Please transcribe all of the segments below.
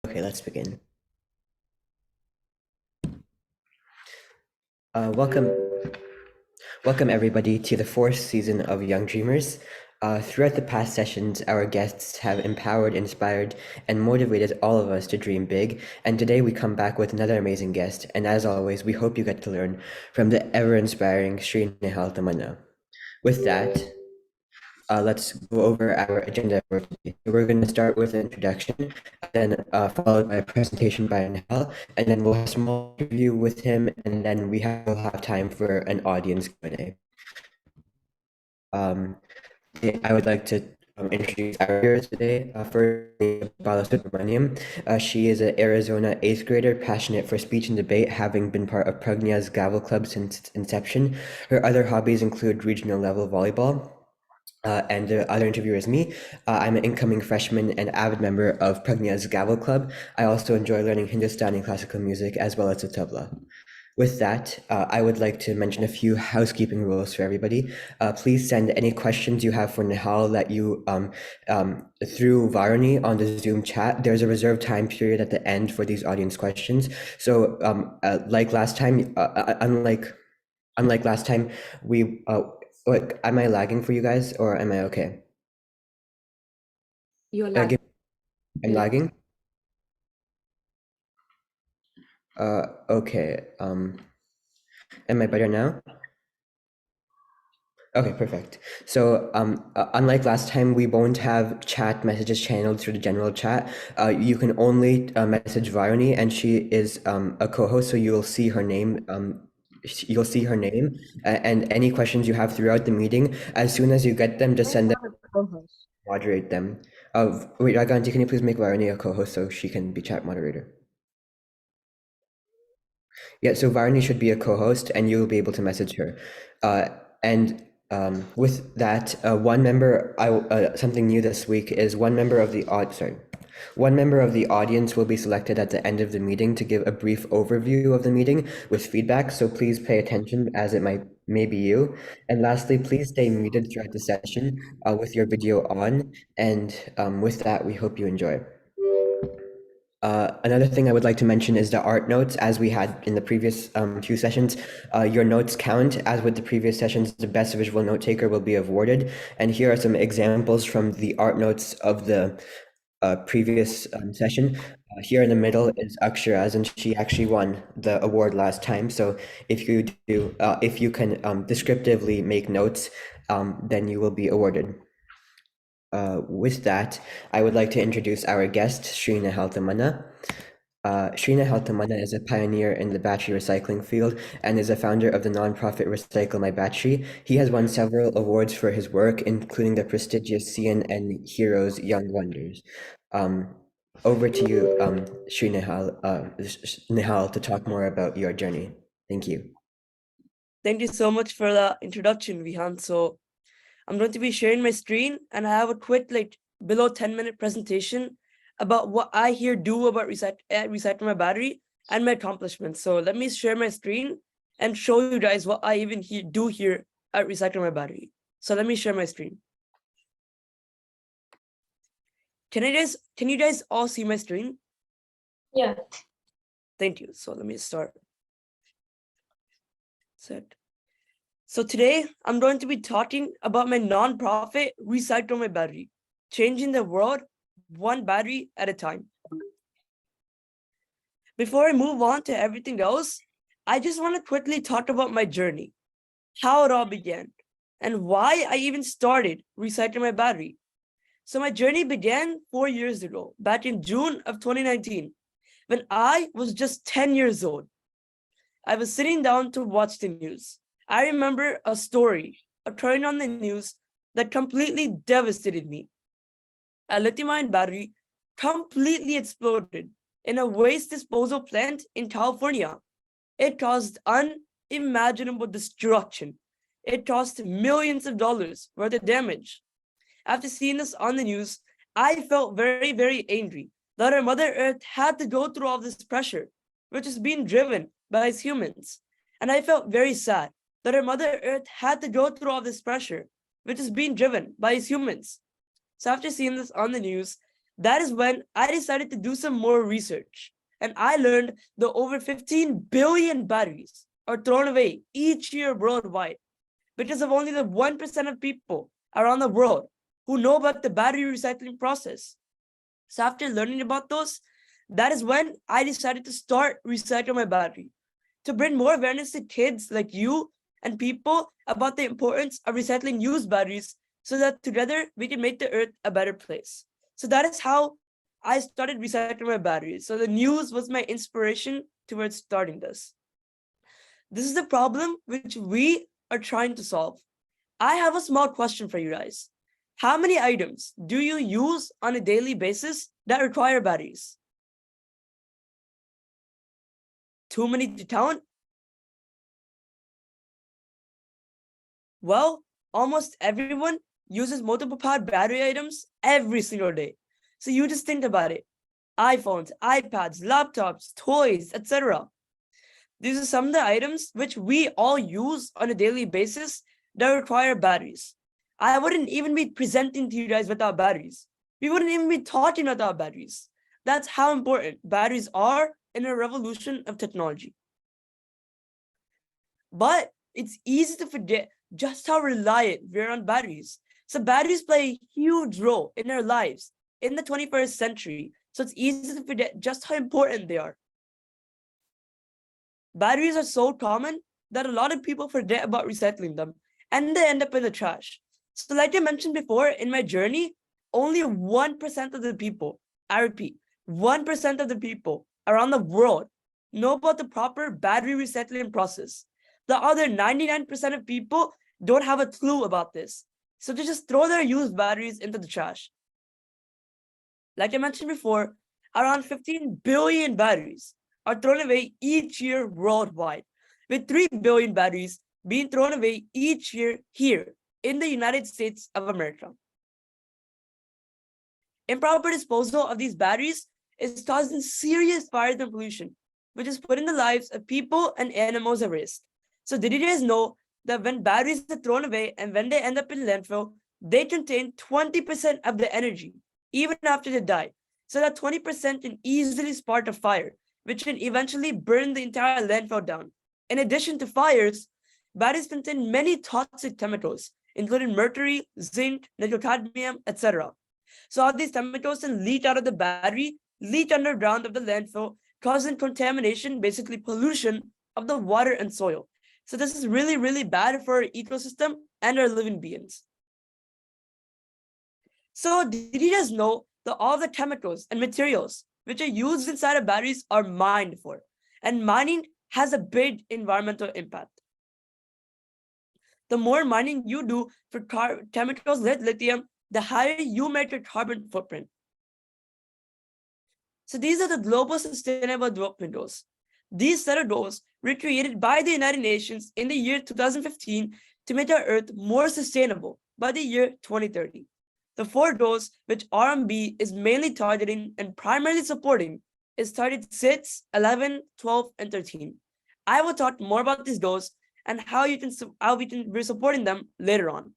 Okay, let's begin. Welcome everybody to the fourth season of Young Dreamers. Throughout the past sessions, our guests have empowered, inspired, and motivated all of us to dream big. And today we come back with another amazing guest. And as always, we hope you get to learn from the ever-inspiring Sri Nihal Tammana. With that, let's go over our agenda for today. We're going to start with an introduction, then followed by a presentation by Nihal, and then we'll have a small interview with him, and then we'll have time for an audience Q&A. I would like to introduce our viewers today. First, Bala Subramaniam. She is an Arizona 8th grader, passionate for speech and debate, having been part of Pragna's Gavel Club since its inception. Her other hobbies include regional level volleyball. And the other interviewer is me. I'm an incoming freshman and avid member of Pragna's Gavel Club. I also enjoy learning Hindustani classical music as well as the tabla. With that, I would like to mention a few housekeeping rules for everybody. Please send any questions you have for Nihal that you through Varuni on the Zoom chat. There's a reserved time period at the end for these audience questions. So like last time, unlike last time, we am I lagging for you guys or am I okay? You're lagging. I'm lagging? Okay. Am I better now? Okay, perfect. So unlike last time, we won't have chat messages channeled through the general chat. You can only message Varuni, and she is a co-host, so you'll see her name. And any questions you have throughout the meeting, as soon as you get them, just send them, moderate them. Wait, Raganti, can you please make Varuni a co-host so she can be chat moderator? Yeah, so Varuni should be a co-host and you'll be able to message her. And with that, one member, something new this week is one member of the audience will be selected at the end of the meeting to give a brief overview of the meeting with feedback. So please pay attention as it may be you. And lastly, please stay muted throughout the session with your video on. And with that, we hope you enjoy. Another thing I would like to mention is the art notes, as we had in the previous few sessions. Your notes count, as with the previous sessions. The best visual note taker will be awarded. And here are some examples from the art notes of the previous session. Here in the middle is Aksharaz, and she actually won the award last time. So if you can descriptively make notes, then you will be awarded. With that, I would like to introduce our guest, Sri Nihal Tammana. Sri Nihal Tammana is a pioneer in the battery recycling field and is a founder of the nonprofit Recycle My Battery. He has won several awards for his work, including the prestigious CNN Heroes Young Wonders. Over to you, Sri Nihal, to talk more about your journey. Thank you. Thank you so much for the introduction, Vihan. So I'm going to be sharing my screen and I have a quick below 10-minute presentation about what I here do about recycling my battery and my accomplishments. So let me share my screen and show you guys what I even do here at recycling my battery. So let me share my screen. Can you guys all see my screen? Yeah. Thank you. So let me start. Set. So today I'm going to be talking about my nonprofit Recycle My Battery, changing the world one battery at a time. Before I move on to everything else, I just want to quickly talk about my journey, how it all began, and why I even started recycling my battery. So my journey began 4 years ago, back in June of 2019, when I was just 10 years old. I was sitting down to watch the news. I remember a story occurring on the news that completely devastated me. A lithium-ion battery completely exploded in a waste disposal plant in California. It caused unimaginable destruction. It caused millions of dollars worth of damage. After seeing this on the news, I felt very, very angry that our Mother Earth had to go through all this pressure, which is being driven by us humans. And I felt very sad that our Mother Earth had to go through all this pressure, which is being driven by us humans. So after seeing this on the news, That is when I decided to do some more research. And I learned that over 15 billion batteries are thrown away each year worldwide because of only the 1% of people around the world who know about the battery recycling process. So after learning about those, that is when I decided to start recycling my battery to bring more awareness to kids like you and people about the importance of recycling used batteries so that together we can make the earth a better place. So that is how I started recycling my batteries. So the news was my inspiration towards starting this. This is the problem which we are trying to solve. I have a small question for you guys. How many items do you use on a daily basis that require batteries? Too many to count? Well, almost everyone uses multiple powered battery items every single day. So you just think about it. iPhones, iPads, laptops, toys, etc. These are some of the items which we all use on a daily basis that require batteries. I wouldn't even be presenting to you guys without batteries. We wouldn't even be talking without batteries. That's how important batteries are in a revolution of technology. But it's easy to forget just how reliant we are on batteries. So batteries play a huge role in our lives in the 21st century. So it's easy to forget just how important they are. Batteries are so common that a lot of people forget about recycling them and they end up in the trash. So like I mentioned before, in my journey, only 1% of the people, I repeat, 1% of the people around the world know about the proper battery recycling process. The other 99% of people don't have a clue about this. So they just throw their used batteries into the trash. Like I mentioned before, around 15 billion batteries are thrown away each year worldwide, with 3 billion batteries being thrown away each year here in the United States of America. Improper disposal of these batteries is causing serious fires and pollution, which is putting the lives of people and animals at risk. So did you guys know that when batteries are thrown away and when they end up in landfill, they contain 20% of the energy, even after they die. So that 20% can easily spark a fire, which can eventually burn the entire landfill down. In addition to fires, batteries contain many toxic chemicals, including mercury, zinc, nickel cadmium, etc. So all these chemicals can leach out of the battery, leach underground of the landfill, causing contamination, basically pollution of the water and soil. So this is really, really bad for our ecosystem and our living beings. So did you guys know that all the chemicals and materials which are used inside of batteries are mined for? And mining has a big environmental impact. The more mining you do for chemicals like lithium, the higher you make your carbon footprint. So these are the Global Sustainable Development Goals. These set of goals were created by the United Nations in the year 2015 to make our Earth more sustainable by the year 2030. The four goals which RMB is mainly targeting and primarily supporting is target 6, 11, 12, and 13. I will talk more about these goals and how we're supporting them later on.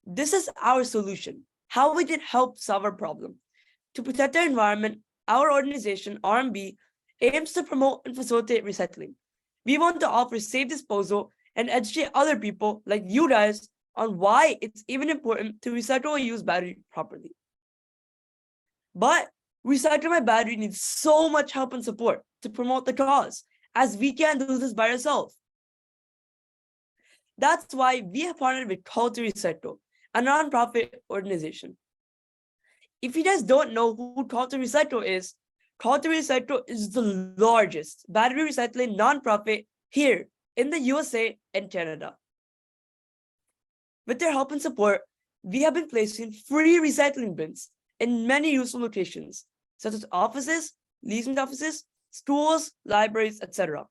This is our solution, how we can help solve our problem. To protect our environment, our organization, RMB, aims to promote and facilitate recycling. We want to offer safe disposal and educate other people like you guys on why it's even important to recycle or use battery properly. But Recycle My Battery needs so much help and support to promote the cause, as we can't do this by ourselves. That's why we have partnered with Call to Recycle, a nonprofit organization. If you guys don't know who Call to Recycle is the largest battery recycling nonprofit here in the USA and Canada. With their help and support, we have been placing free recycling bins in many useful locations, such as offices, leasing offices, schools, libraries, etc.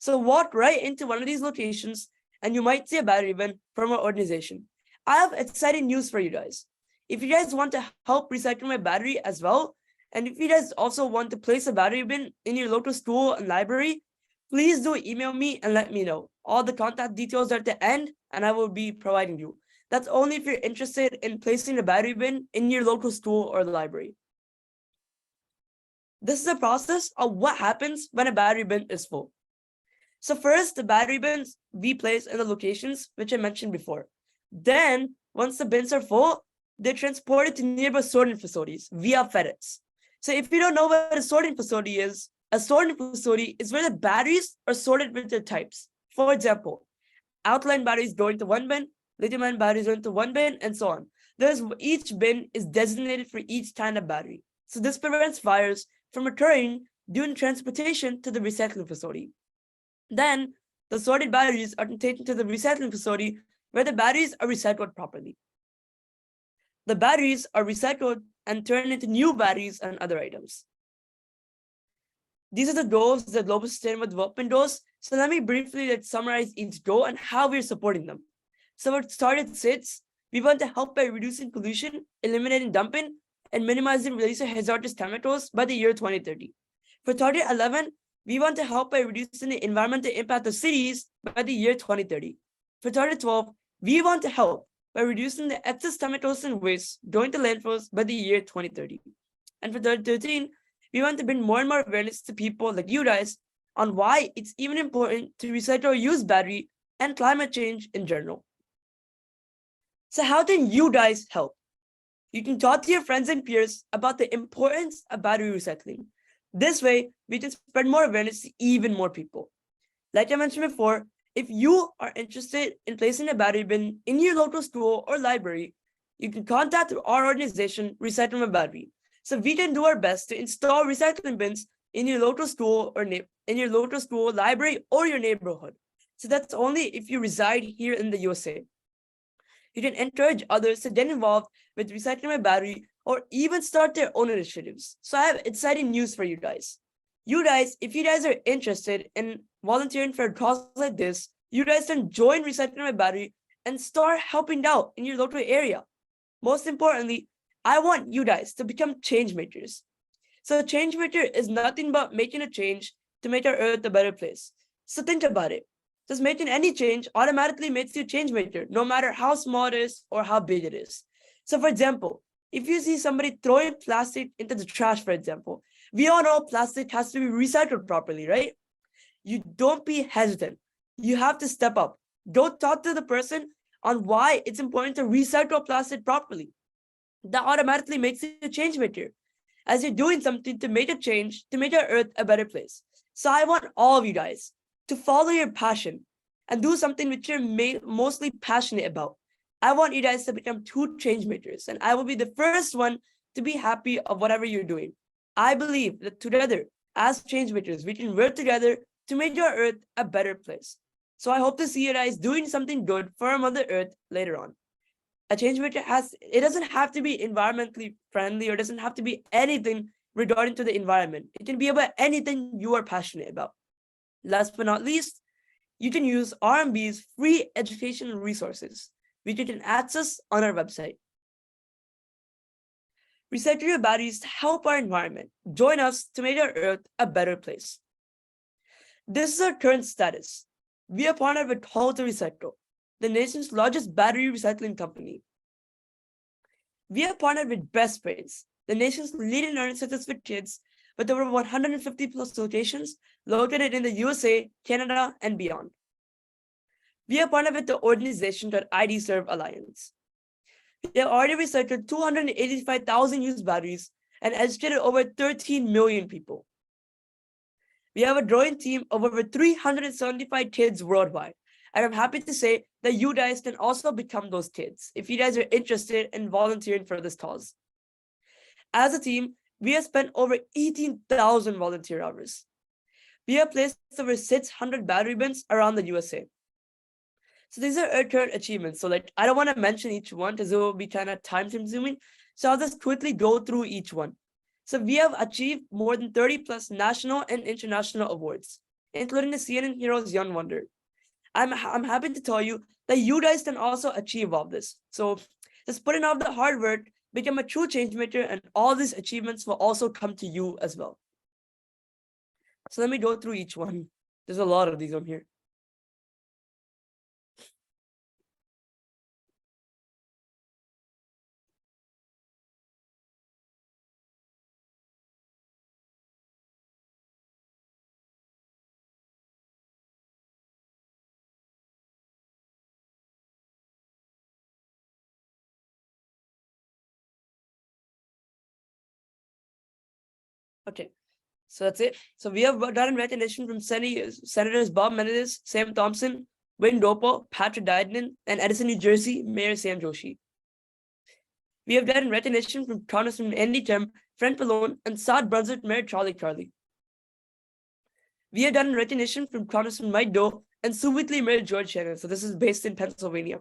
So walk right into one of these locations and you might see a battery bin from our organization. I have exciting news for you guys. If you guys want to help recycle my battery as well, and if you guys also want to place a battery bin in your local school and library, please do email me and let me know. All the contact details are at the end, and I will be providing you. That's only if you're interested in placing a battery bin in your local school or library. This is a process of what happens when a battery bin is full. So first, the battery bins we place in the locations which I mentioned before. Then, once the bins are full, they're transported to nearby sorting facilities via FedEx. So if you don't know what a sorting facility is, a sorting facility is where the batteries are sorted with their types. For example, alkaline batteries go into one bin, lithium-ion batteries go into one bin, and so on. Each bin is designated for each kind of battery. So this prevents fires from occurring during transportation to the recycling facility. Then the sorted batteries are taken to the recycling facility where the batteries are recycled properly. The batteries are recycled and turned into new batteries and other items. These are the goals, the Global Sustainable Development Goals. So let me briefly summarize each goal and how we're supporting them. So what started SIDS, we want to help by reducing pollution, eliminating dumping, and minimizing release of hazardous chemicals by the year 2030. For target 11, we want to help by reducing the environmental impact of cities by the year 2030. For target 12, we want to help by reducing the excess chemicals and waste going to landfills by the year 2030. And for target 13, we want to bring more and more awareness to people like you guys on why it's even important to recycle or use battery and climate change in general. So how can you guys help? You can talk to your friends and peers about the importance of battery recycling. This way, we can spread more awareness to even more people. Like I mentioned before, if you are interested in placing a battery bin in your local school or library, you can contact our organization, Recycle My Battery. So we can do our best to install recycling bins in your local school or library, or your neighborhood. So that's only if you reside here in the USA. You can encourage others to get involved with Recycling My Battery or even start their own initiatives. So I have exciting news for you guys. You guys, if you guys are interested in volunteering for a cause like this, you guys can join Recycling My Battery and start helping out in your local area. Most importantly, I want you guys to become change makers. So a change maker is nothing but making a change to make our earth a better place. So think about it. Just making any change automatically makes you a change maker, no matter how small it is or how big it is. So for example, if you see somebody throwing plastic into the trash, for example, we all know plastic has to be recycled properly, right? You don't be hesitant. You have to step up. Go talk to the person on why it's important to recycle plastic properly. That automatically makes you a change maker, as you're doing something to make a change, to make our earth a better place. So I want all of you guys to follow your passion and do something which you're mostly passionate about. I want you guys to become true change makers, and I will be the first one to be happy of whatever you're doing. I believe that together, as change makers, we can work together to make our earth a better place. So I hope to see you guys doing something good for our Mother Earth later on. A change maker it doesn't have to be environmentally friendly or doesn't have to be anything regarding to the environment. It can be about anything you are passionate about. Last but not least, you can use RMB's free educational resources, which you can access on our website. Recycle your batteries to help our environment. Join us to make our earth a better place. This is our current status. We are partnered with Call to Recycle, the nation's largest battery recycling company. We are partnered with Best Brains, the nation's leading learning centers for kids, with over 150 plus locations located in the USA, Canada, and beyond. We are partnered with the organization ID Serve Alliance. We have already recycled 285,000 used batteries and educated over 13 million people. We have a growing team of over 375 kids worldwide. And I'm happy to say that you guys can also become those kids if you guys are interested in volunteering for this cause. As a team, we have spent over 18,000 volunteer hours. We have placed over 600 battery bins around the USA. So these are our current achievements. So I don't want to mention each one because it will be kind of time consuming. So I'll just quickly go through each one. So we have achieved more than 30 plus national and international awards, including the CNN Heroes Young Wonder. I'm happy to tell you that you guys can also achieve all this. So just put in all the hard work, become a true change maker, and all these achievements will also come to you as well. So let me go through each one. There's a lot of these on here. Okay, so that's it. So we have done recognition from Senators Bob Menendez, Sam Thompson, Wayne Roper, Patrick Didon, and Edison, New Jersey, Mayor Sam Joshi. We have done recognition from Congressman Andy Tim, Frank Pallone, and South Brunswick Mayor Charlie Carly. We have done recognition from Congressman Mike Doe and Sue Whitley Mayor George Shannon. So this is based in Pennsylvania.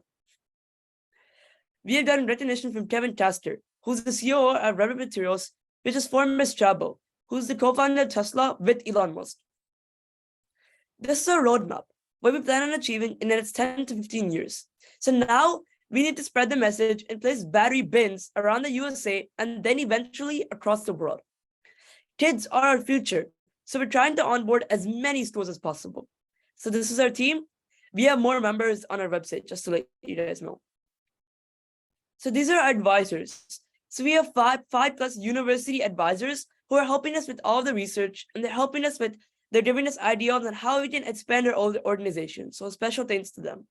We have done recognition from Kevin Taster, who's the CEO of Rubber Materials, which is former Strabo, who's the co-founder of Tesla with Elon Musk. This is a roadmap, what we plan on achieving in the next 10 to 15 years. So now we need to spread the message and place battery bins around the USA and then eventually across the world. Kids are our future, so we're trying to onboard as many schools as possible. So this is our team. We have more members on our website, just to let you guys know. So these are our advisors. So we have five plus university advisors who are helping us with all the research, and they're giving us ideas on how we can expand our organization. So special thanks to them.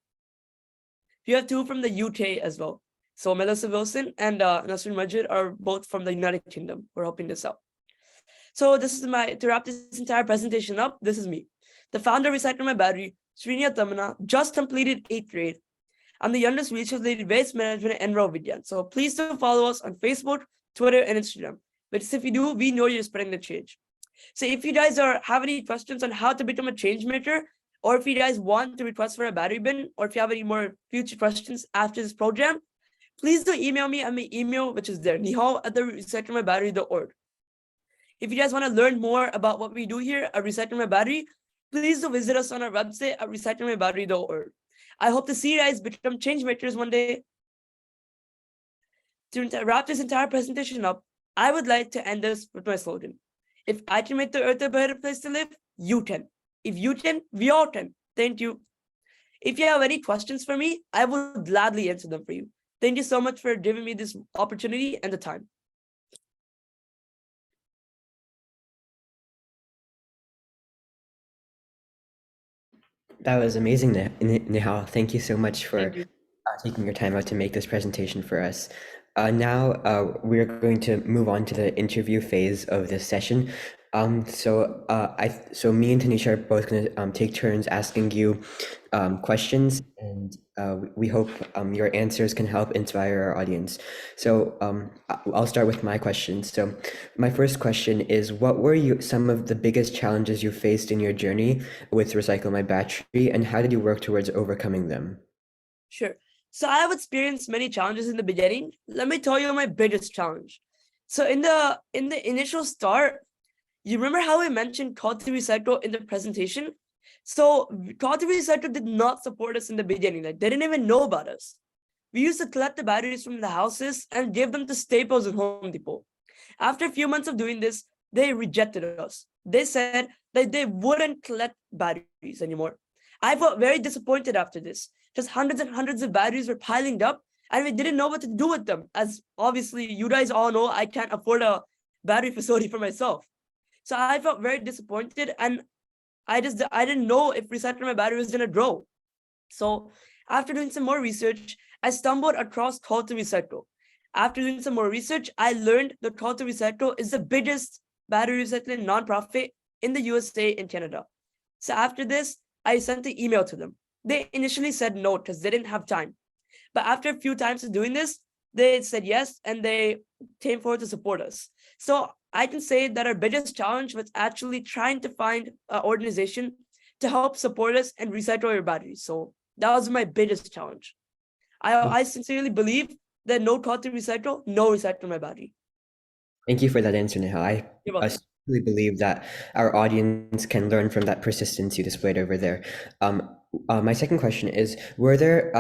We have two from the UK as well. So Melissa Wilson and Nasrin Majid are both from the United Kingdom who are helping this out. So this is to wrap this entire presentation up, this is me. The founder of Recycle My Battery, Nihal Tammana, just completed 8th grade. I'm the youngest research lead in waste management and Enroll Vidyan. So please do follow us on Facebook, Twitter, and Instagram. Because if you do, we know you're spreading the change. So if you guys have any questions on how to become a change maker, or if you guys want to request for a battery bin, or if you have any more future questions after this program, please do email me at my email, which is there, nihal@recyclemybattery.org. If you guys want to learn more about what we do here at Recycle My Battery, please do visit us on our website at recyclemybattery.org. I hope to see you guys become change makers one day. To wrap this entire presentation up, I would like to end this with my slogan. If I can make the earth a better place to live, you can. If you can, we all can. Thank you. If you have any questions for me, I would gladly answer them for you. Thank you so much for giving me this opportunity and the time. That was amazing, Nihal. Thank you so much for Thank you. taking your time out to make this presentation for us. Now we're going to move on to the interview phase of this session. So me and Tanisha are both going to take turns asking you questions, and we hope your answers can help inspire our audience. So I'll start with my questions. So my first question is, what were some of the biggest challenges you faced in your journey with Recycle My Battery, and how did you work towards overcoming them? Sure. So I have experienced many challenges in the beginning. Let me tell you my biggest challenge. So in the initial start, you remember how I mentioned Call to Recycle in the presentation? So Call to Recycle did not support us in the beginning. Like, they didn't even know about us. We used to collect the batteries from the houses and give them to Staples and Home Depot. After a few months of doing this, they rejected us. They said that they wouldn't collect batteries anymore. I felt very disappointed after this. Just hundreds and hundreds of batteries were piling up, and we didn't know what to do with them. As obviously you guys all know, I can't afford a battery facility for myself. So I felt very disappointed, and I didn't know if Recycle My Battery was gonna grow. So after doing some more research, I stumbled across Call to Recycle. After doing some more research, I learned that Call to Recycle is the biggest battery recycling nonprofit in the USA and Canada. So after this, I sent an email to them. They initially said no because they didn't have time. But after a few times of doing this, they said yes, and they came forward to support us. So I can say that our biggest challenge was actually trying to find an organization to help support us and recycle your batteries. So that was my biggest challenge. I sincerely believe that no Call to Recycle, no Recycle My Battery. Thank you for that answer, Nihal. You're I welcome. really believe that our audience can learn from that persistence you displayed over there. My second question is, were there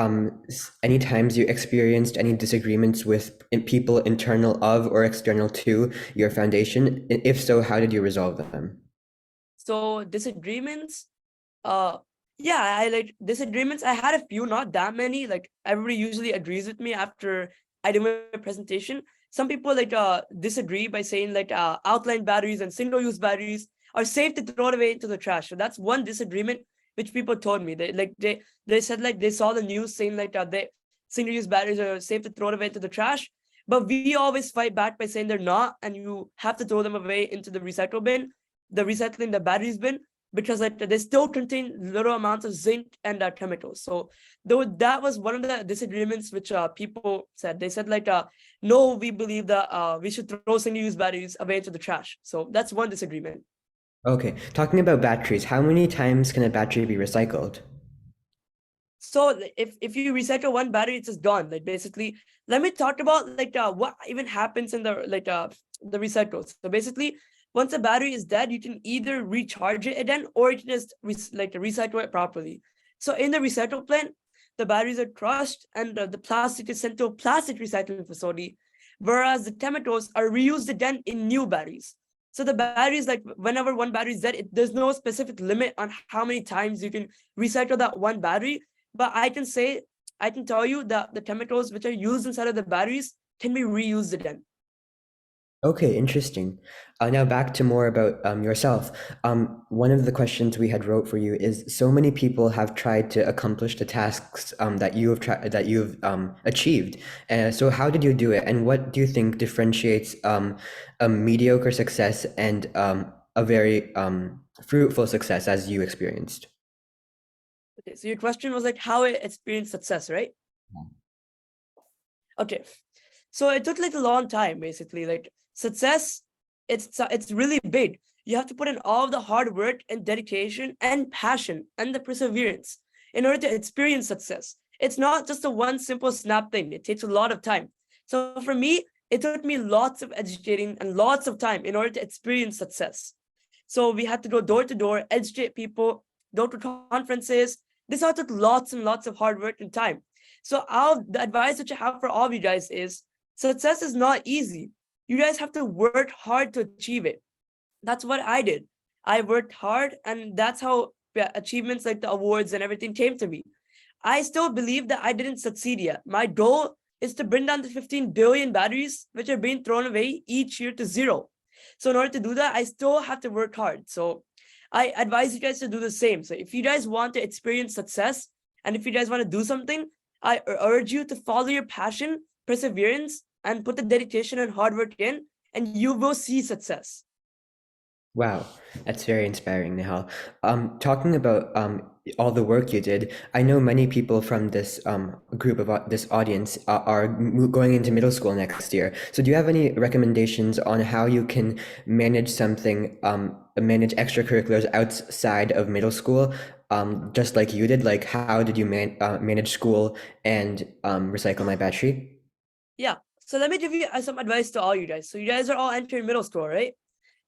any times you experienced any disagreements with people internal of or external to your foundation? If so, how did you resolve them? So disagreements, yeah, I like disagreements. I had a few, not that many. Like, everybody usually agrees with me after I do my presentation. Some people disagree by saying outline batteries and single-use batteries are safe to throw away into the trash. So that's one disagreement which people told me. They said they saw the news saying they single-use batteries are safe to throw away into the trash. But we always fight back by saying they're not, and you have to throw them away into the recycle bin, the recycling the batteries bin, because like they still contain little amounts of zinc and chemicals. So though that was one of the disagreements which people said. They said like no, we believe that we should throw single-use batteries away into the trash. So that's one disagreement. Okay, talking about batteries, how many times can a battery be recycled? So if you recycle one battery, it's just gone. Like basically, let me talk about like what even happens in the recycle. So basically, once a battery is dead, you can either recharge it again or you can just recycle it properly. So in the recycle plant, the batteries are crushed and the plastic is sent to a plastic recycling facility, whereas the chemicals are reused again in new batteries. So the batteries, like whenever one battery is dead, there's no specific limit on how many times you can recycle that one battery, but I can tell you that the chemicals which are used inside of the batteries can be reused again. Okay, interesting. Now back to more about yourself. One of the questions we had wrote for you is so many people have tried to accomplish the tasks that you've achieved. So how did you do it, and what do you think differentiates a mediocre success and a very fruitful success as you experienced? Okay, so your question was like how I experienced success, right? Okay, so it took like a long time, basically. Like success, it's really big. You have to put in all of the hard work and dedication and passion and the perseverance in order to experience success. It's not just a one simple snap thing. It takes a lot of time. So for me, it took me lots of educating and lots of time in order to experience success. So we had to go door to door, educate people, go to conferences. This all took lots and lots of hard work and time. So the advice which I have for all of you guys is success is not easy. You guys have to work hard to achieve it. That's what I did. I worked hard, and that's how achievements like the awards and everything came to me. I still believe that I didn't succeed yet. My goal is to bring down the 15 billion batteries which are being thrown away each year to zero. So in order to do that, I still have to work hard. So I advise you guys to do the same. So if you guys want to experience success and if you guys want to do something, I urge you to follow your passion, perseverance, and put the dedication and hard work in, and you will see success. Wow, that's very inspiring, Nihal. Talking about all the work you did, I know many people from this group of this audience are going into middle school next year. So, do you have any recommendations on how you can manage manage extracurriculars outside of middle school, just like you did? Like, how did you manage school and recycle my battery? Yeah. So let me give you some advice to all you guys. So you guys are all entering middle school, right?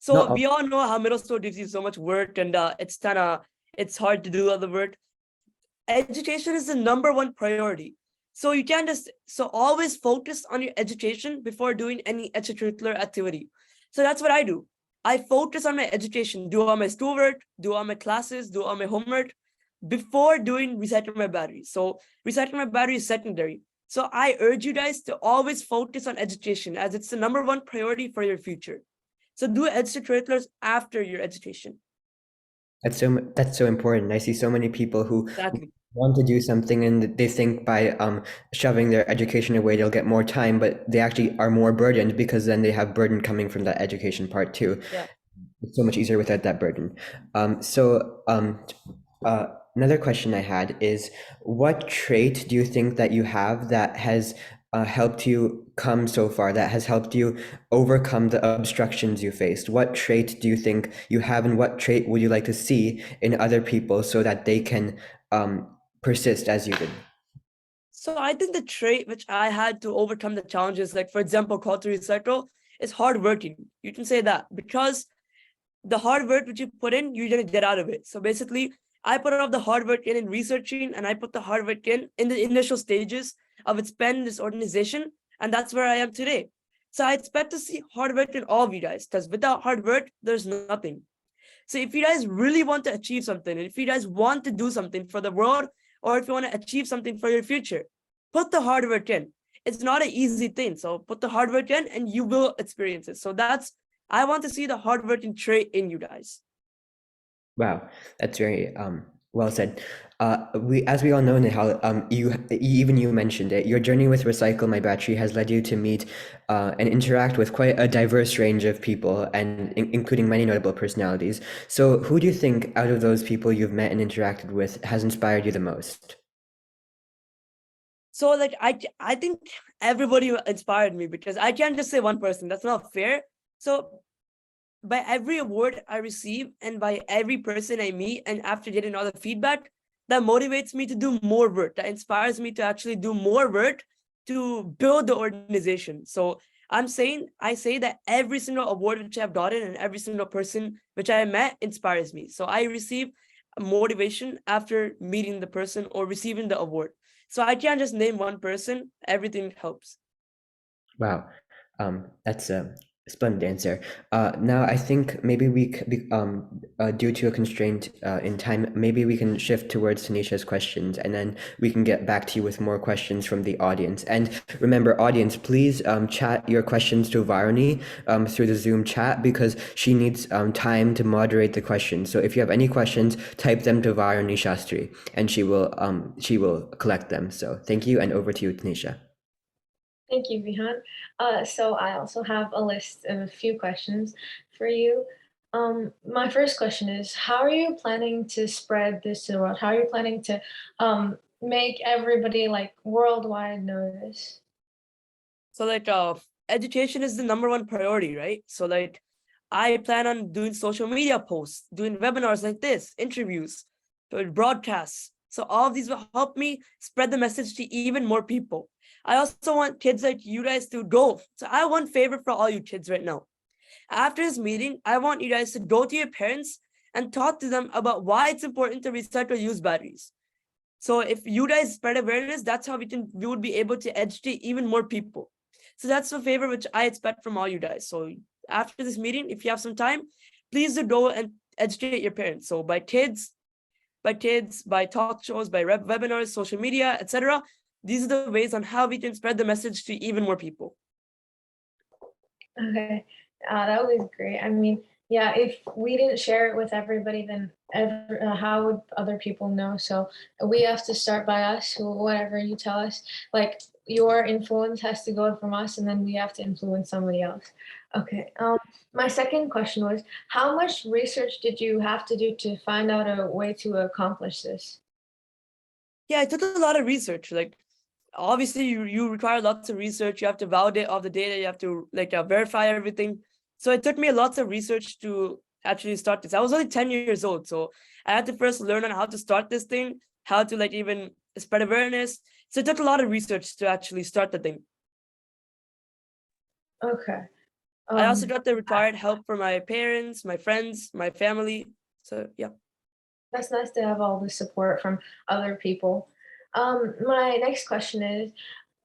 Not So we all know how middle school gives you so much work, and it's hard to do all the work. Education is the number one priority. So you can't just always focus on your education before doing any extracurricular activity. So that's what I do. I focus on my education, do all my schoolwork, do all my classes, do all my homework before doing recycling my battery. So recycling my battery is secondary. So I urge you guys to always focus on education as it's the number one priority for your future. So do extracurriculars after your education. That's so important. I see so many people who Exactly. want to do something and they think by shoving their education away they'll get more time, but they actually are more burdened because then they have burden coming from that education part too. Yeah. It's so much easier without that burden. Another question I had is, what trait do you think that you have that has helped you come so far, that has helped you overcome the obstructions you faced? What trait do you think you have, and what trait would you like to see in other people so that they can persist as you did? So I think the trait which I had to overcome the challenges, like for example, culture cycle, is hardworking. You can say that because the hard work which you put in, you're gonna get out of it. So basically, I put all the hard work in researching, and I put the hard work in the initial stages of expanding this organization, and that's where I am today. So I expect to see hard work in all of you guys, because without hard work, there's nothing. So if you guys really want to achieve something, and if you guys want to do something for the world, or if you want to achieve something for your future, put the hard work in. It's not an easy thing. So put the hard work in and you will experience it. So I want to see the hard working trait in you guys. Wow, that's very Well said. As we all know, Nihal, you mentioned it. Your journey with Recycle My Battery has led you to meet and interact with quite a diverse range of people, and including many notable personalities. So, who do you think, out of those people you've met and interacted with, has inspired you the most? So like I think everybody inspired me because I can't just say one person. That's not fair. So by every award I receive and by every person I meet, and after getting all the feedback, that motivates me to do more work. That inspires me to actually do more work to build the organization. So I say that every single award which I've gotten and every single person which I met inspires me. So I receive motivation after meeting the person or receiving the award. So I can't just name one person. Everything helps. Wow, that's a splendid answer. Now, I think maybe due to a constraint in time, maybe we can shift towards Tanisha's questions, and then we can get back to you with more questions from the audience. And remember, audience, please chat your questions to Varuni through the Zoom chat because she needs time to moderate the questions. So if you have any questions, type them to Varuni Shastri, and she will collect them. So thank you, and over to you, Tanisha. Thank you, Vihan. So I also have a list of a few questions for you. My first question is, how are you planning to spread this to the world? How are you planning to make everybody like worldwide know this? So like education is the number one priority, right? So like I plan on doing social media posts, doing webinars like this, interviews, broadcasts. So all of these will help me spread the message to even more people. I also want kids like you guys to go. So I have one favor for all you kids right now. After this meeting, I want you guys to go to your parents and talk to them about why it's important to recycle used batteries. So if you guys spread awareness, that's how we would be able to educate even more people. So that's a favor which I expect from all you guys. So after this meeting, if you have some time, please do go and educate your parents. So by talk shows, by webinars, social media, etc. These are the ways on how we can spread the message to even more people. Okay, that was great. I mean, yeah, if we didn't share it with everybody, then how would other people know? So we have to start by us, whatever you tell us. Like your influence has to go from us, and then we have to influence somebody else. Okay. My second question was, how much research did you have to do to find out a way to accomplish this? Yeah, I did a lot of research. Like obviously you require lots of research. You have to validate all the data. You have to verify everything. So it took me lots of research to actually start this. I was only 10 years old, so I had to first learn on how to start this thing, how to even spread awareness. So it took a lot of research to actually start the thing. Okay. I also got the required help from my parents, my friends, my family. So yeah. That's nice to have all the support from other people. My next question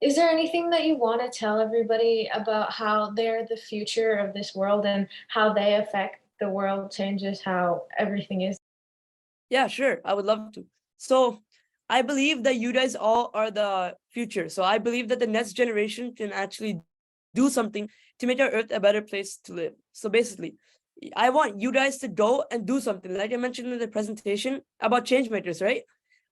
is there anything that you want to tell everybody about how they're the future of this world and how they affect the world changes how everything is? Yeah, sure. I would love to. So I believe that you guys all are the future. So I believe that the next generation can actually do something to make our earth a better place to live. So basically, I want you guys to go and do something. Like I mentioned in the presentation about change makers, right?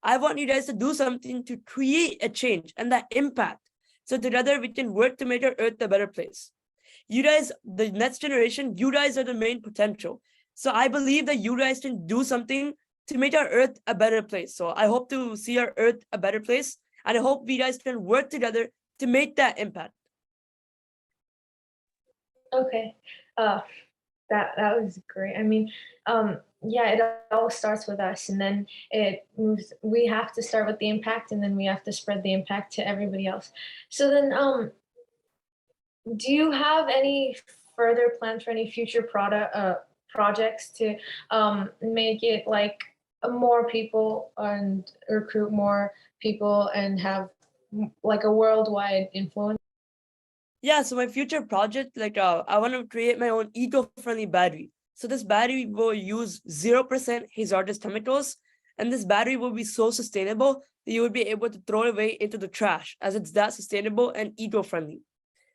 I want you guys to do something to create a change and that impact. So together we can work to make our earth a better place. You guys, the next generation, you guys are the main potential. So I believe that you guys can do something to make our earth a better place. So I hope to see our earth a better place. And I hope we guys can work together to make that impact. Okay. Uh, that was great. I mean, yeah, it all starts with us, and then it moves. We have to start with the impact, and then we have to spread the impact to everybody else. So then, do you have any further plans for any future projects to make it like more people and recruit more people and have like a worldwide influence? Yeah, so my future project, I want to create my own eco-friendly battery. So this battery will use 0% hazardous chemicals, and this battery will be so sustainable that you would be able to throw it away into the trash as it's that sustainable and eco-friendly.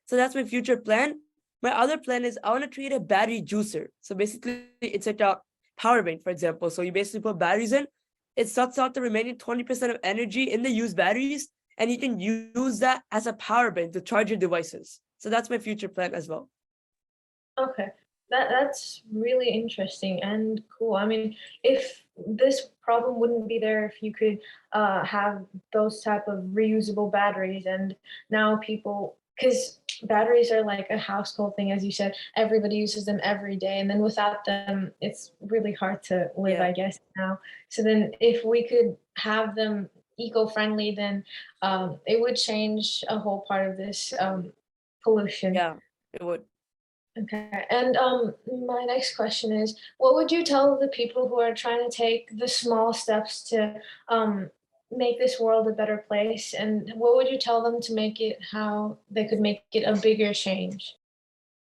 So that's my future plan. My other plan is I want to create a battery juicer. So basically, it's like a power bank, for example. So you basically put batteries in, it sucks out the remaining 20% of energy in the used batteries, and you can use that as a power bank to charge your devices. So that's my future plan as well. Okay. That's really interesting and cool. I mean, if this problem wouldn't be there if you could have those type of reusable batteries, and now people, because batteries are like a household thing, as you said, everybody uses them every day, and then without them, it's really hard to live, Yeah. I guess now. So then, if we could have them eco-friendly, then it would change a whole part of this pollution. Yeah, it would. Okay. And my next question is, what would you tell the people who are trying to take the small steps to make this world a better place? And what would you tell them to make it how they could make it a bigger change?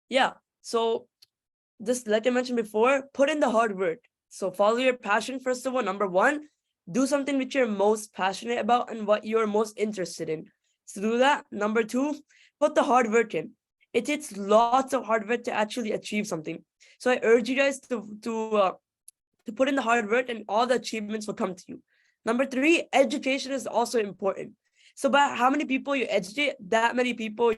Yeah. So just like I mentioned before, put in the hard work. So follow your passion, first of all. Number one, do something which you're most passionate about and what you're most interested in. To do that, number two, put the hard work in. It takes lots of hard work to actually achieve something. So I urge you guys to put in the hard work, and all the achievements will come to you. Number three, education is also important. So by how many people you educate, that many people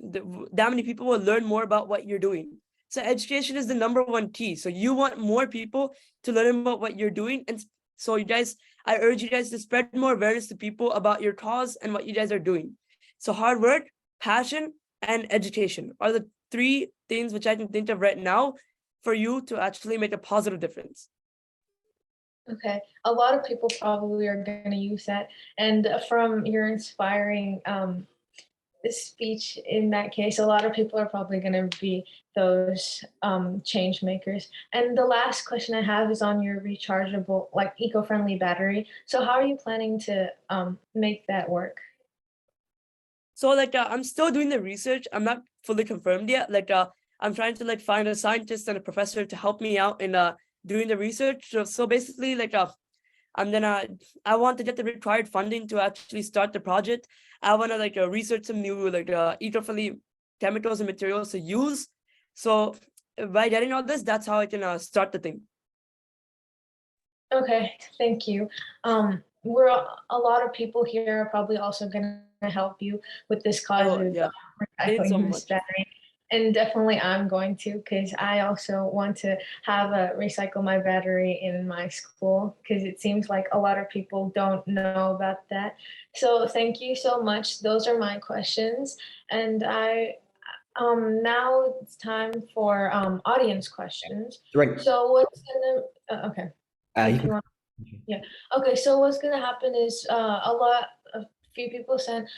that many people will learn more about what you're doing. So education is the number one key. So you want more people to learn about what you're doing. And so I urge you guys to spread more awareness to people about your cause and what you guys are doing. So hard work, passion, and education are the three things which I can think of right now for you to actually make a positive difference. Okay. A lot of people probably are going to use that. And from your inspiring speech in that case, a lot of people are probably going to be those change makers. And the last question I have is on your rechargeable, like eco-friendly battery. So how are you planning to make that work? So I'm still doing the research. I'm not fully confirmed yet. I'm trying to find a scientist and a professor to help me out in doing the research. So basically I want to get the required funding to actually start the project. I want to research some new eco-friendly chemicals and materials to use. So by getting all this, that's how I can start the thing. Okay, thank you. We're a lot of people here are probably also going to help you with this cause Oh of yeah, thanks so recycling this much. battery. And definitely I'm going to, because I also want to have a recycle my battery in my school, because it seems like a lot of people don't know about that. So thank you so much. Those are my questions. And I now it's time for audience questions. Right. So what's okay. You If you can. want. Yeah. Okay. So what's gonna happen is a few people sent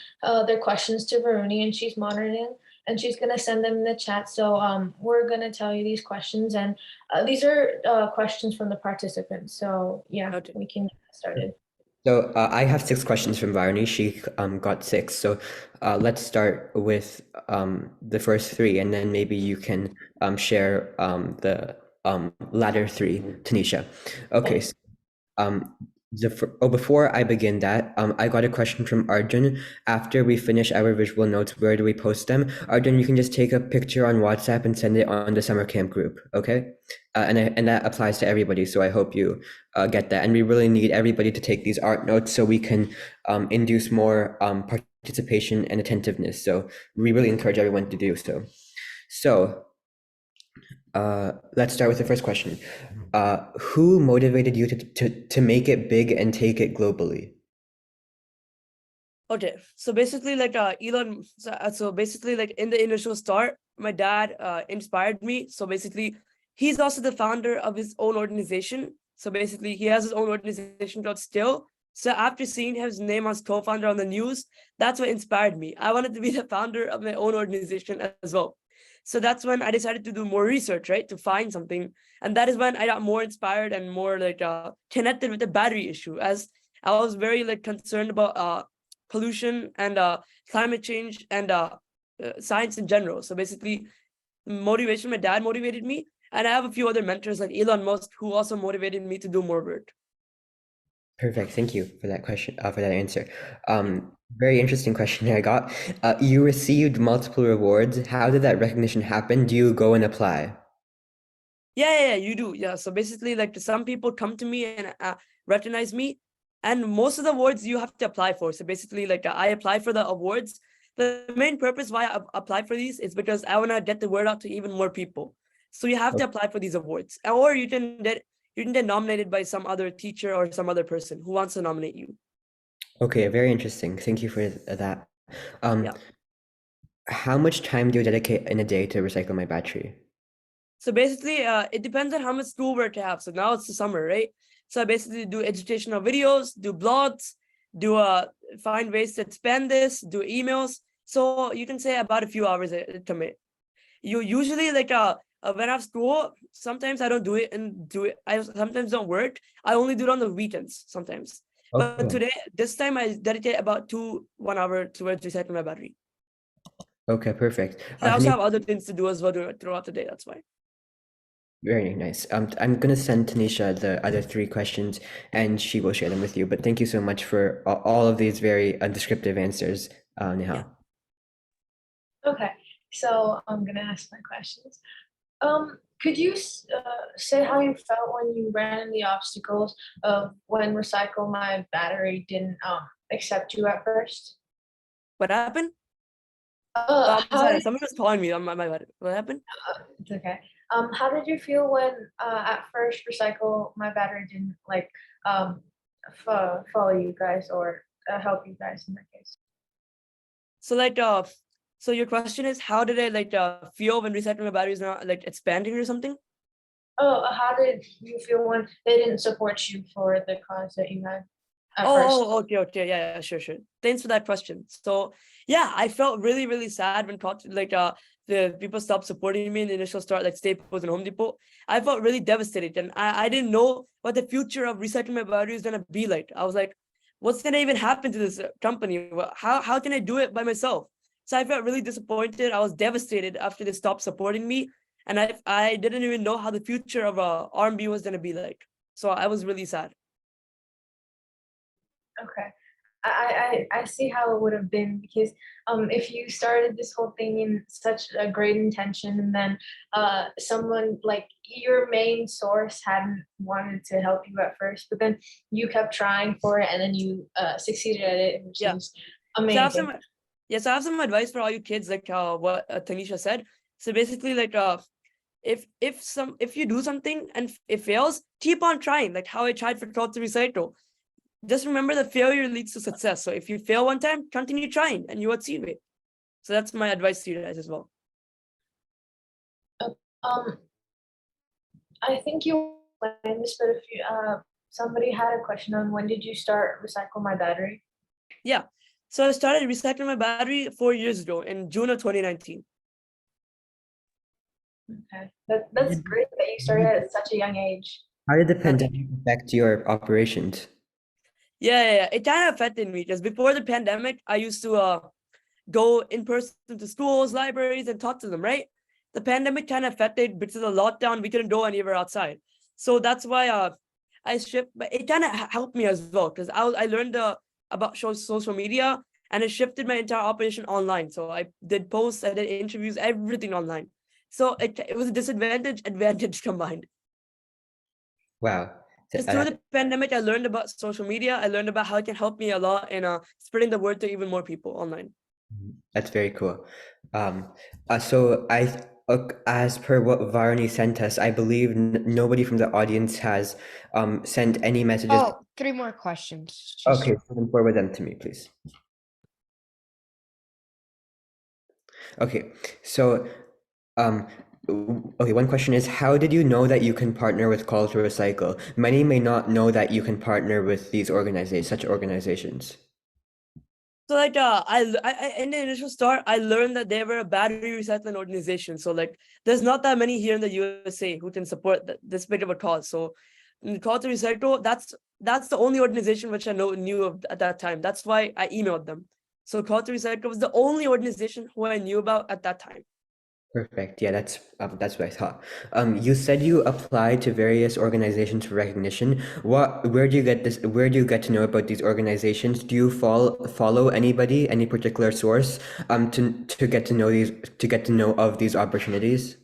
their questions to Varuni, and she's monitoring, and she's gonna send them in the chat. So we're gonna tell you these questions, and these are questions from the participants. So yeah, Okay. we can get started. So I have 6 questions from Varuni. She got 6. So let's start with the first 3, and then maybe you can share the latter 3, Tanisha. Okay. So, um, before I begin that, I got a question from Arjun. After we finish our visual notes, where do we post them? Arjun, you can just take a picture on WhatsApp and send it on the summer camp group, okay? And that applies to everybody, so I hope you get that. And we really need everybody to take these art notes so we can induce more participation and attentiveness. So we really encourage everyone to do so. So let's start with the first question. Who motivated you to make it big and take it globally? Okay, so basically, Elon. So basically, in the initial start, my dad inspired me. So basically, he's also the founder of his own organization. So basically, he has his own organization called Still. So after seeing his name as co-founder on the news, that's what inspired me. I wanted to be the founder of my own organization as well. So that's when I decided to do more research, right, to find something, and that is when I got more inspired and more connected with the battery issue, as I was very concerned about pollution and climate change and science in general. So basically, motivation, my dad motivated me, and I have a few other mentors like Elon Musk who also motivated me to do more work. Perfect. Thank you for that question, for that answer. Very interesting question I got. You received multiple rewards. How did that recognition happen? Do you go and apply? Yeah, you do. Yeah. So basically, like some people come to me and recognize me, and most of the awards you have to apply for. So basically, like I apply for the awards. The main purpose why I apply for these is because I want to get the word out to even more people. So you have to apply for these awards, or you can get nominated by some other teacher or some other person who wants to nominate you. Okay, very interesting. Thank you for that. Um, Yeah. how much time do you dedicate in a day to recycle my battery? So basically, it depends on how much schoolwork I have. So now it's the summer, right? So I basically do educational videos, do blogs, do find ways to expand this, do emails. So you can say about a few hours a commit. You usually like when I have school, sometimes I don't do it and do it. I sometimes don't work. I only do it on the weekends sometimes. But Okay. this time I dedicate about 1 hour towards recycling my battery. Okay, perfect. 'Cause I also Tanisha, have other things to do as well throughout the day. That's why. very nice. I'm gonna send Tanisha the other three questions, and she will share them with you. But thank you so much for all of these very descriptive answers, Yeah. Nihal. Okay, so I'm gonna ask my questions. Could you say how you felt when you ran the obstacles of when Recycle My Battery didn't accept you at first? What happened? I'm How sorry. did Someone was calling me on my bad. What happened? it's okay. How did you feel when at first Recycle My Battery didn't like um follow you guys or help you guys in that case? So like so your question is how did I like feel when recycling my batteries now like expanding or something? Oh, how did you feel when they didn't support you for the cause that you had at first? Okay. Yeah, sure. Thanks for that question. So yeah, I felt really, really sad when the people stopped supporting me in the initial start, like Staples and Home Depot. I felt really devastated, and I didn't know what the future of recycling my battery is gonna be like. I was like, what's gonna even happen to this company? How can I do it by myself? So I felt really disappointed. I was devastated after they stopped supporting me, and I didn't even know how the future of R&B was gonna be like. So I was really sad. Okay. I see how it would have been because if you started this whole thing in such a great intention and then someone like your main source hadn't wanted to help you at first, but then you kept trying for it and then you succeeded at it, which Yeah. is So I have amazing. some yes, I have some advice for all you kids, like what Tanisha said. So basically, like if you do something and it fails, keep on trying. Like how I tried for Cloud to Recycle. Just remember that failure leads to success. So if you fail one time, continue trying and you achieve it. So that's my advice to you guys as well. Um, I think you explained this, but if you somebody had a question on when did you start Recycle My Battery? Yeah. So I started recycling my battery 4 years ago in June of 2019. Okay, that's great that you started at such a young age. How did the Thank pandemic you. affect your operations? Yeah. It kind of affected me because before the pandemic, I used to go in person to schools, libraries, and talk to them, right? The pandemic kind of affected because of the lockdown, we couldn't go anywhere outside. So that's why I shift, but it kind of helped me as well because I learned about social media and it shifted my entire operation online. So I did posts, I did interviews, everything online. So it was a disadvantage, advantage combined. Wow. Because through the pandemic, I learned about social media. I learned about how it can help me a lot in spreading the word to even more people online. That's very cool. Um, so as per what Varuni sent us, I believe nobody from the audience has sent any messages. Oh, three more questions. Okay, so then forward them to me, please. Okay, so um, okay, one question is, how did you know that you can partner with Call to Recycle? Many may not know that you can partner with these organizations, such organizations. So like I in the initial start, I learned that they were a battery recycling organization. So like there's not that many here in the USA who can support this big of a cause. So Call to Recycle, that's the only organization which I knew of at that time. That's why I emailed them. So Call to Recycle was the only organization who I knew about at that time. Perfect. Yeah, that's what I thought. You said you applied to various organizations for recognition. Where do you get this? Where do you get to know about these organizations? Do you follow anybody, any particular source, to get to know of these opportunities?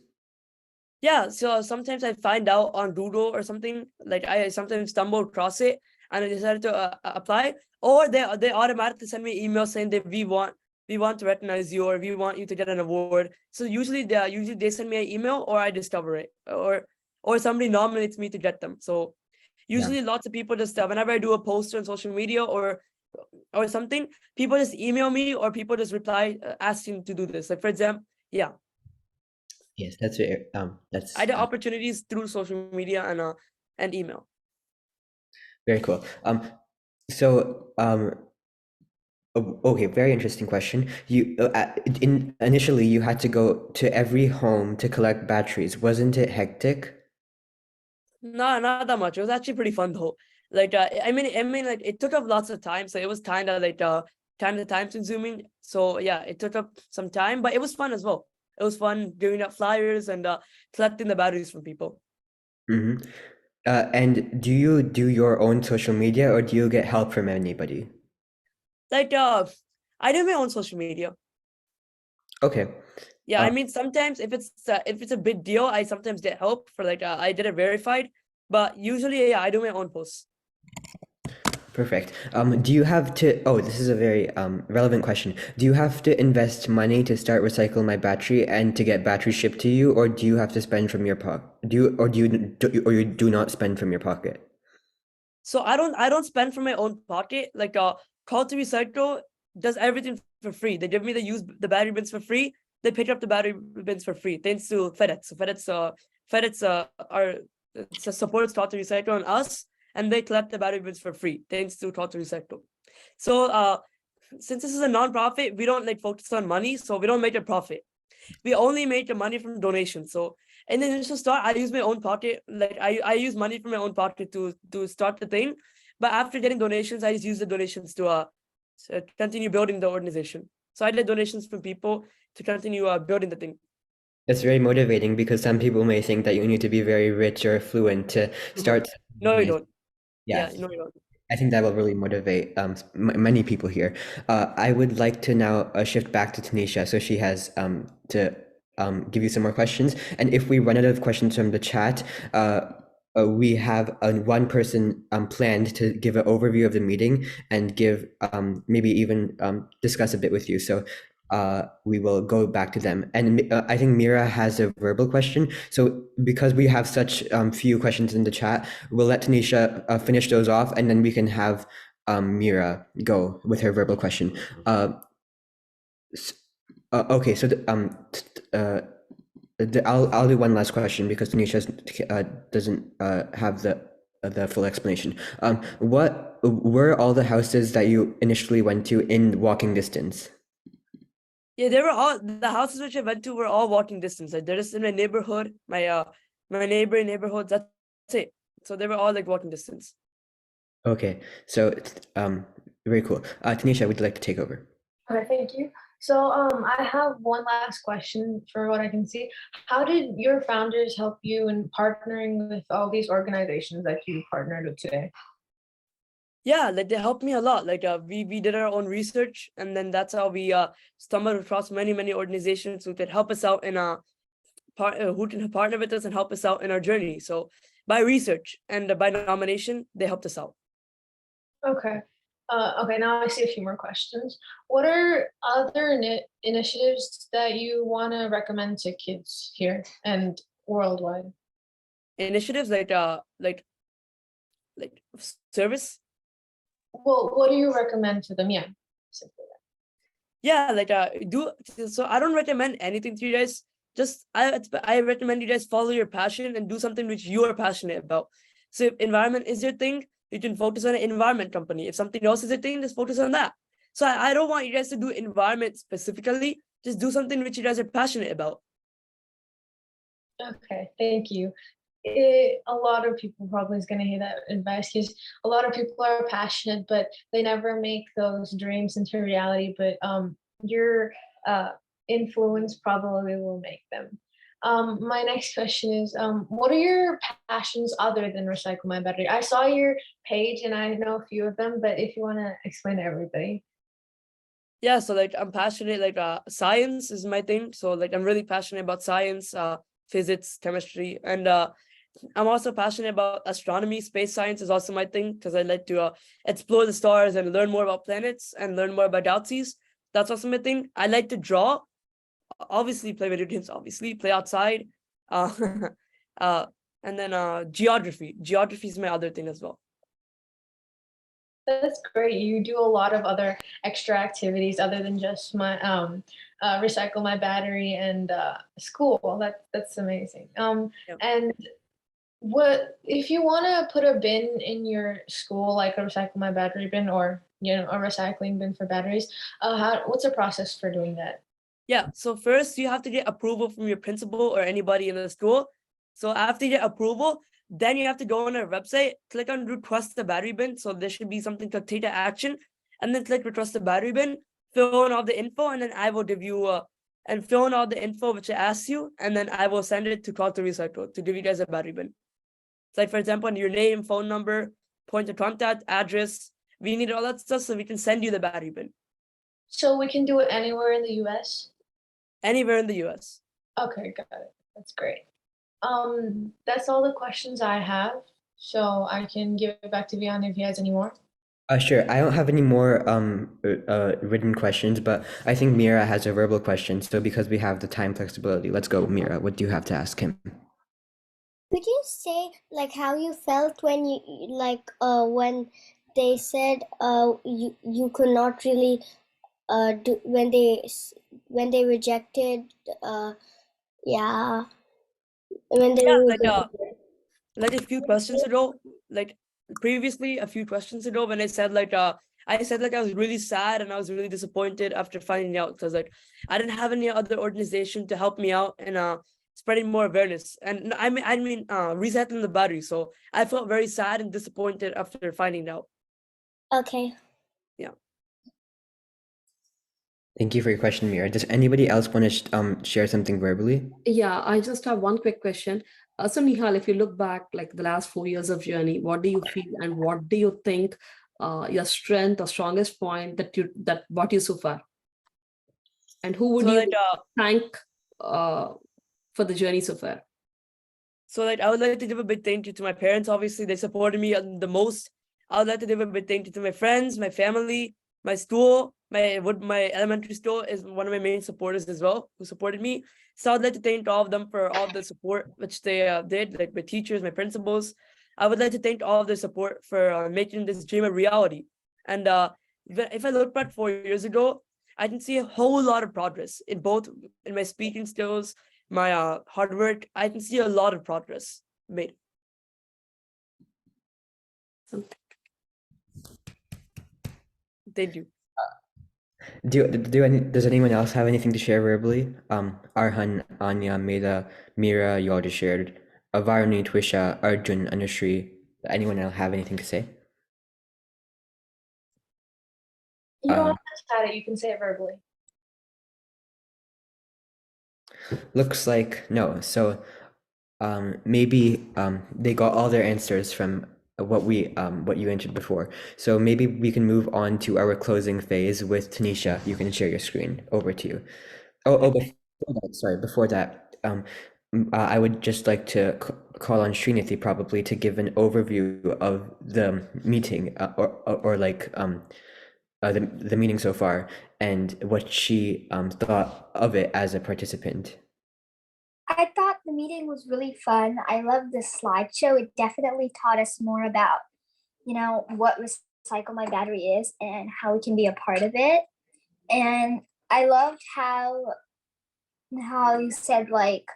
Yeah, so sometimes I find out on Doodle or something, like I sometimes stumble across it and I decided to apply, or they automatically send me emails saying that we want to recognize you or we want you to get an award. So usually they send me an email or I discover it or somebody nominates me to get them. So Yeah. usually lots of people just whenever I do a post on social media or something, people just email me or people just reply asking to do this. Like for example, yeah. Yes, that's it. I That's get opportunities through social media and email. very cool. So okay, very interesting question. Initially you had to go to every home to collect batteries. Wasn't it hectic? No, not that much. It was actually pretty fun though. Like like it took up lots of time, so it was kind of time consuming. So yeah, it took up some time, but it was fun as well. It was fun doing up flyers and collecting the batteries from people. Mm-hmm. And do you do your own social media or do you get help from anybody? Like I do my own social media. Okay. Yeah, Uh, I mean sometimes if it's a big deal, I sometimes get help for like I did it verified, but usually yeah, I do my own posts. Perfect. Do you have to, oh, this is a very relevant question. Do you have to invest money to start Recycle My Battery and to get batteries shipped to you, or do you have to spend from your pocket? Or you do not spend from your pocket? So I don't spend from my own pocket. Like Call to Recycle does everything for free. They give me the battery bins for free. They pick up the battery bins for free thanks to FedEx. So FedEx are supports Call to Recycle and us, and they collect the battery bins for free thanks to Call to Recycle. So since this is a non-profit, we don't like focus on money, so we don't make a profit. We only make the money from donations. So in the initial start, I use my own pocket. Like I use money from my own pocket to start the thing. But after getting donations, I just use the donations to continue building the organization. So I did donations from people to continue building the thing. That's very motivating because some people may think that you need to be very rich or fluent to start. No, you don't. Yeah, Yeah, no, you don't. I think that will really motivate many people here. I would like to now shift back to Tanisha, so she has to give you some more questions. And if we run out of questions from the chat, we have one person planned to give an overview of the meeting and give maybe even discuss a bit with you. So we will go back to them. And I think Mira has a verbal question. So because we have such few questions in the chat, we'll let Tanisha finish those off, and then we can have Mira go with her verbal question. Okay, so I'll do one last question because Tanisha doesn't have the full explanation. What were all the houses that you initially went to in walking distance? Yeah, they were all the houses which I went to were all walking distance. Like they're just in my neighborhood, my neighboring neighborhoods. That's it. So they were all like walking distance. Okay, so very cool. Tanisha, would you like to take over? Okay, thank you. So I have one last question for what I can see. How did your founders help you in partnering with all these organizations that you partnered with today? Yeah, like they helped me a lot. Like we did our own research, and then that's how we stumbled across many organizations who could help us out in who can partner with us and help us out in our journey. So by research and by nomination, they helped us out. Okay. Okay, now I see a few more questions. What are other initiatives that you want to recommend to kids here and worldwide? Initiatives like service. Well, what do you recommend to them? Yeah, simply that. Yeah, like do so. I don't recommend anything to you guys. Just I recommend you guys follow your passion and do something which you are passionate about. So if environment is your thing, you can focus on an environment company. If something else is your thing, just focus on that. So I don't want you guys to do environment specifically. Just do something which you guys are passionate about. Okay, thank you. A lot of people probably is going to hear that advice because a lot of people are passionate, but they never make those dreams into reality. But your influence probably will make them. My next question is, what are your passions other than Recycle My Battery? I saw your page and I know a few of them, but if you want to explain to everybody. Yeah, so like I'm passionate, like science is my thing. So like I'm really passionate about science. physics, chemistry, and I'm also passionate about astronomy. Space science is also my thing because I like to explore the stars and learn more about planets and learn more about galaxies. That's also my thing. I like to draw, obviously play video games, obviously play outside, uh, and then geography. Geography is my other thing as well. That's great. You do a lot of other extra activities other than just my recycle my battery and school. That's amazing. Yep. And what if you want to put a bin in your school, like a recycle my battery bin, or a recycling bin for batteries? What's the process for doing that? Yeah, so first you have to get approval from your principal or anybody in the school. So after you get approval, then you have to go on our website, click on request the battery bin. So there should be something to take the action, and then click request the battery bin, fill in all the info, and then I will give you and fill in all the info which it asks you, and then I will send it to call to recycle to give you guys a battery bin. It's like, for example, your name, phone number, point of contact, address. We need all that stuff so we can send you the battery bin So we can do it anywhere in the U.S. anywhere in the US. Okay, got it. That's great. That's all the questions I have. So I can give it back to Vian if he has any more. Sure. I don't have any more written questions, but I think Mira has a verbal question. So because we have the time flexibility, let's go, Mira. What do you have to ask him? Could you say like how you felt when you when they said you could not really do when they rejected yeah when they Yeah, rejected. like a few questions ago, like previously a few questions ago when I said I was really sad and I was really disappointed after finding out because like I didn't have any other organization to help me out and spreading more awareness. And I mean resetting the battery. So I felt very sad and disappointed after finding out. Okay. Yeah. Thank you for your question, Mira. Does anybody else want to share something verbally? Yeah, I just have one quick question. So Nihal, if you look back like the last 4 years of journey, what do you feel and what do you think your strength or strongest point that brought you so far? And who would So you like thank for the journey so far? So like I would like to give a big thank you to my parents. Obviously, they supported me the most. I would like to give a big thank you to my friends, my family, my school, my elementary school is one of my main supporters as well, who supported me. So I'd like to thank all of them for all the support which they did, like my teachers, my principals. I would like to thank all of their support for making this dream a reality. And if I look back 4 years ago, I can see a whole lot of progress in both in my speaking skills, my hard work. I can see a lot of progress made. Thank you. Does anyone else have anything to share verbally? Arhan, Anya, Meda, Mira, you all just shared. Varuni, Twisha, Arjun, Anushree. Anyone else have anything to say? You don't have to chat it. You can say it verbally. Looks like no. So maybe they got all their answers from what you entered before. So maybe we can move on to our closing phase with Tanisha. You can share your screen. Over to you. Before that, I would just like to call on Srinithi probably to give an overview of the meeting or like the meeting so far and what she thought of it as a participant. I thought the meeting was really fun. I love this slideshow. It definitely taught us more about, what Recycle My Battery is and how we can be a part of it. And I loved how you said like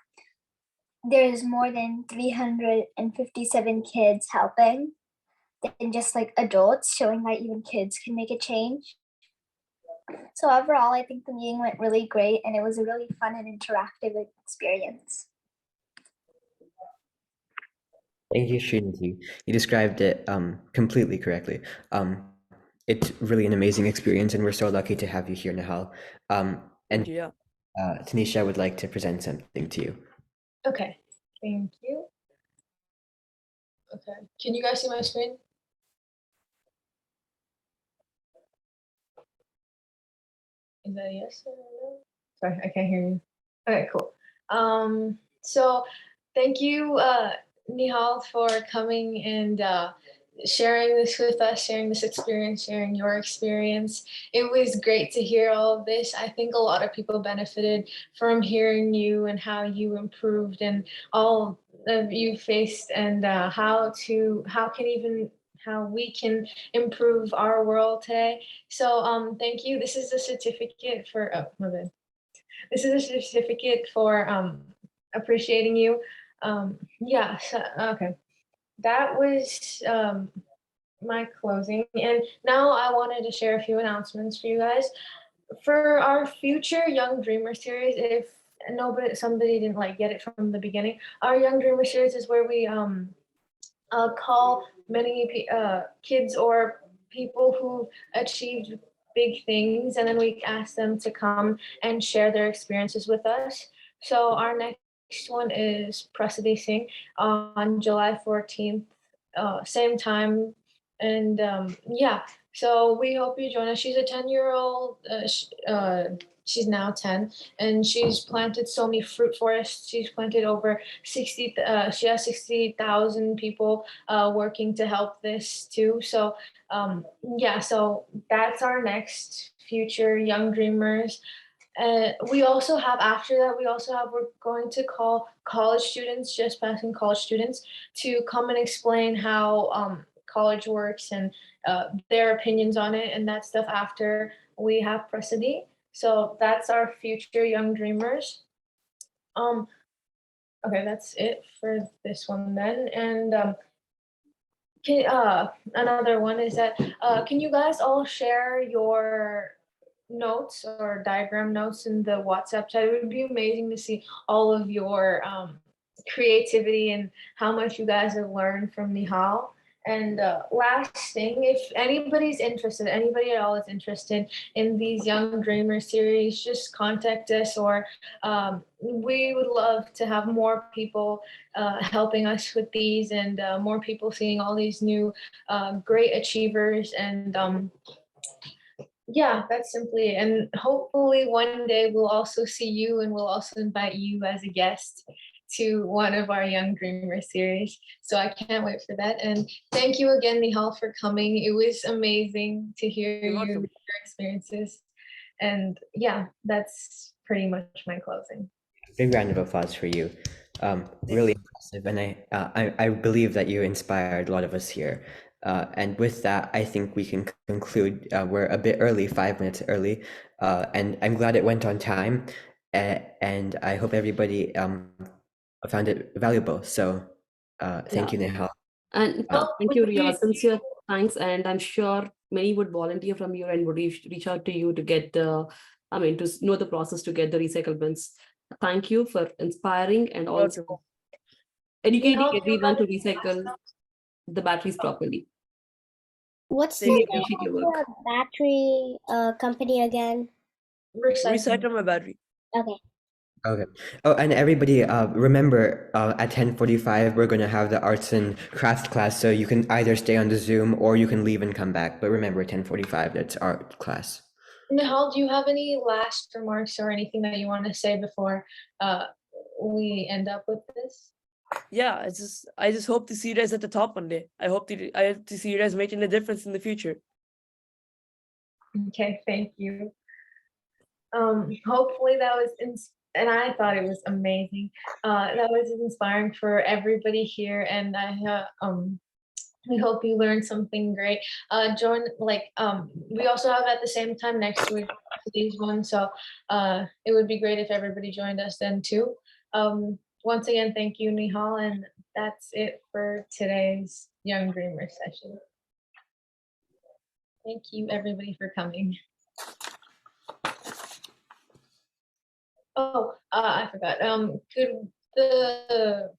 there's more than 357 kids helping than just like adults, showing that even kids can make a change. So overall, I think the meeting went really great and it was a really fun and interactive experience. Thank you, Srinithi. You described it completely correctly. It's really an amazing experience, and we're so lucky to have you here, Nihal. And Yeah. Tanisha would like to present something to you. Okay, thank you. Okay, can you guys see my screen? Is that a yes or a no? Sorry, I can't hear you. Okay, cool. So thank you, Nihal, for coming and sharing this with us, sharing this experience, sharing your experience. It was great to hear all of this. I think a lot of people benefited from hearing you and how you improved and all of you faced and how we can improve our world today. So thank you. This is a certificate for, oh, my bad. This is a certificate for appreciating you. Yeah, so, okay. That was my closing. And now I wanted to share a few announcements for you guys. For our future Young Dreamer series, if somebody didn't like get it from the beginning, our Young Dreamer series is where we call many kids or people who achieved big things, and then we ask them to come and share their experiences with us. So our next one is Prasadi Singh on July 14th, same time. And yeah, so we hope you join us. She's a 10-year-old. She's now 10, and she's planted so many fruit forests. She's planted over 60. She has 60,000 people working to help this too. So yeah, so that's our next future Young Dreamers. We also have, after that, we're going to call college students, just passing college students, to come and explain how college works and their opinions on it and that stuff after we have Prasadi. So that's our future Young Dreamers. Okay, that's it for this one then. And another one is that can you guys all share your notes or diagram notes in the WhatsApp chat? It would be amazing to see all of your creativity and how much you guys have learned from Nihal. And last thing, if anybody at all is interested in these Young Dreamer series, just contact us, or we would love to have more people helping us with these, and more people seeing all these new great achievers. And yeah, that's simply it. And hopefully one day we'll also see you, and we'll also invite you as a guest to one of our Young Dreamer series. So I can't wait for that. And thank you again, Nihal, for coming. It was amazing to hear You're welcome. your experiences. And yeah, that's pretty much my closing. Big round of applause for you. Really impressive, and I believe that you inspired a lot of us here. And with that, I think we can conclude. We're a bit early, 5 minutes early, and I'm glad it went on time. And I hope everybody found it valuable. So thank you, Nihal. And thank you, Ria. Sincere thanks. And I'm sure many would volunteer from you and would reach out to you to get to know the process to get the recycle bins. Thank you for inspiring and also Welcome. educating everyone to recycle the batteries properly. What's Thank the you. name Appreciate your of work. the battery company again? Recycle my battery. Okay. Okay. Oh, and everybody, remember, at 10:45, we're going to have the arts and crafts class. So you can either stay on the Zoom or you can leave and come back. But remember, 10:45, that's art class. Nihal, do you have any last remarks or anything that you want to say before we end up with this? Yeah, I just hope to see you guys at the top one day. I hope to see you guys making a difference in the future. Okay, thank you. Hopefully that was and I thought it was amazing. That was inspiring for everybody here, and we hope you learned something great. Join, we also have at the same time next week today's one, so it would be great if everybody joined us then too. Once again, thank you, Nihal, and that's it for today's Young Dreamer session. Thank you, everybody, for coming. Oh, I forgot. Could the